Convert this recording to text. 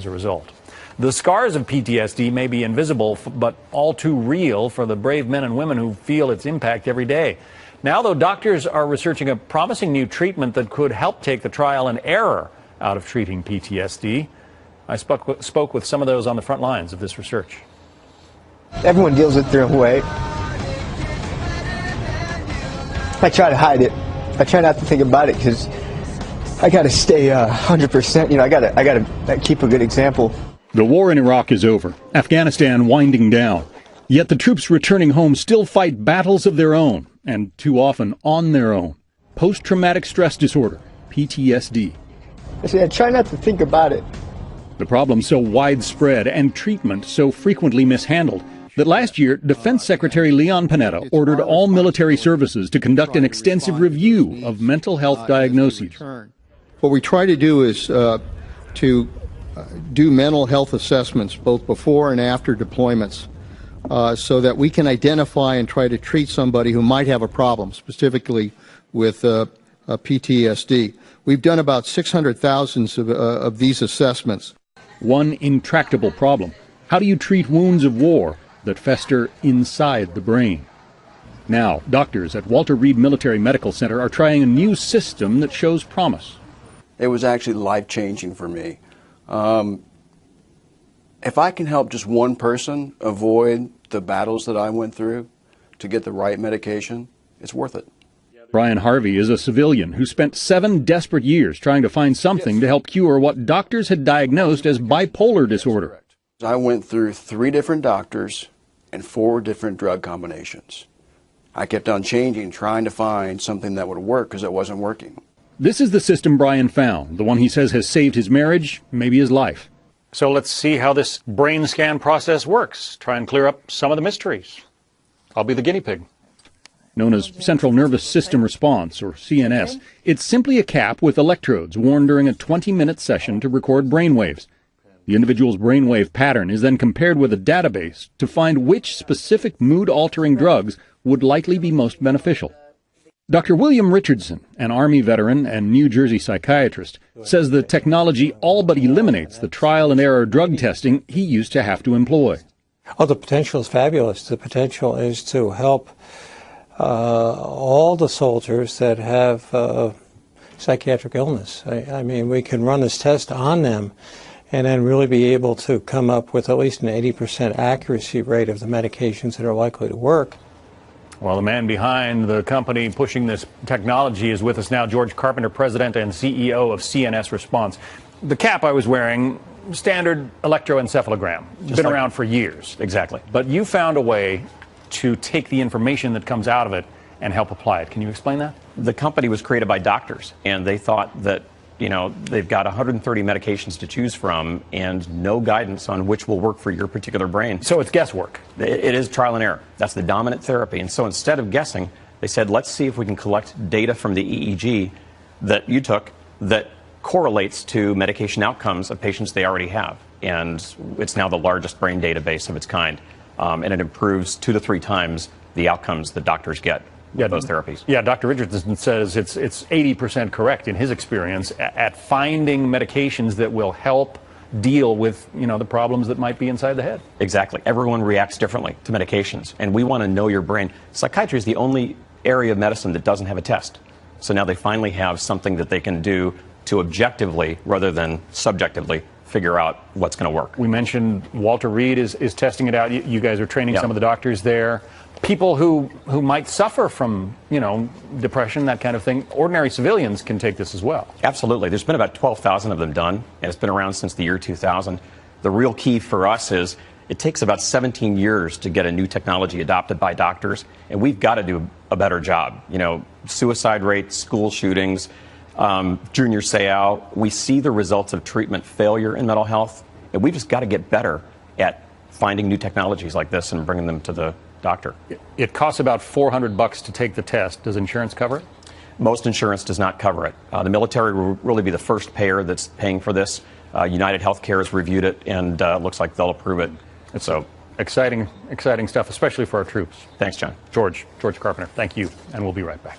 as a result. The scars of PTSD may be invisible, but all too real for the brave men and women who feel its impact every day. Now, though, doctors are researching a promising new treatment that could help take the trial and error out of treating PTSD. I spoke with some of those on the front lines of this research. Everyone deals with their own way. I try to hide it. I try not to think about it because I got to stay 100%. You know, I got to keep a good example. The war in Iraq is over, Afghanistan winding down. Yet the troops returning home still fight battles of their own, and too often on their own. Post-traumatic stress disorder, PTSD. I say I try not to think about it. The problem so widespread and treatment so frequently mishandled that last year, Defense Secretary Leon Panetta ordered all military services to conduct an extensive review of mental health diagnoses. What we try to do is to do mental health assessments both before and after deployments so that we can identify and try to treat somebody who might have a problem, specifically with PTSD. We've done about 600,000 of these assessments. One intractable problem. How do you treat wounds of war that fester inside the brain? Now, doctors at Walter Reed Military Medical Center are trying a new system that shows promise. It was actually life-changing for me. If I can help just one person avoid the battles that I went through to get the right medication, it's worth it. Brian Harvey is a civilian who spent 7 desperate years trying to find something to help cure what doctors had diagnosed as bipolar disorder. I went through 3 different doctors and 4 different drug combinations. I kept on changing, trying to find something that would work because it wasn't working. This is the system Brian found, the one he says has saved his marriage, maybe his life. So let's see how this brain scan process works. Try and clear up some of the mysteries. I'll be the guinea pig. Known as Central Nervous System Response, or CNS, it's simply a cap with electrodes worn during a 20-minute session to record brainwaves. The individual's brainwave pattern is then compared with a database to find which specific mood-altering drugs would likely be most beneficial. Dr. William Richardson, an Army veteran and New Jersey psychiatrist, says the technology all but eliminates the trial-and-error drug testing he used to have to employ. Oh, the potential is fabulous. The potential is to help all the soldiers that have psychiatric illness. I mean, we can run this test on them and then really be able to come up with at least an 80% accuracy rate of the medications that are likely to work. Well, the man behind the company pushing this technology is with us now, George Carpenter, President and CEO of CNS Response. The cap I was wearing, standard electroencephalogram, been around for years. Exactly. But you found a way to take the information that comes out of it and help apply it. Can you explain that? The company was created by doctors, and they thought that, you know, they've got 130 medications to choose from and no guidance on which will work for your particular brain. So it's guesswork. It is trial and error. That's the dominant therapy. And so instead of guessing, they said, let's see if we can collect data from the EEG that you took that correlates to medication outcomes of patients they already have. And it's now the largest brain database of its kind. And it improves 2 to 3 times the outcomes that doctors get with those therapies. Yeah, Dr. Richardson says it's 80% correct in his experience at finding medications that will help deal with, you know, the problems that might be inside the head. Exactly. Everyone reacts differently to medications, and we want to know your brain. Psychiatry is the only area of medicine that doesn't have a test. So now they finally have something that they can do to objectively, rather than subjectively, figure out what's going to work. We mentioned Walter Reed is testing it out. You guys are training some of the doctors there. People who might suffer from, you know, depression, that kind of thing, ordinary civilians can take this as well. Absolutely. There's been about 12,000 of them done, and it's been around since the year 2000. The real key for us is it takes about 17 years to get a new technology adopted by doctors, and we've got to do a better job. You know, suicide rates, school shootings, junior SEAO, we see the results of treatment failure in mental health, and we've just got to get better at finding new technologies like this and bringing them to the doctor. It costs about $400 to take the test. Does insurance cover it? Most insurance does not cover it. The military will really be the first payer that's paying for this. United Healthcare has reviewed it, and looks like they'll approve it. It's so exciting stuff, especially for our troops. Thanks, John. George Carpenter, thank you, and we'll be right back.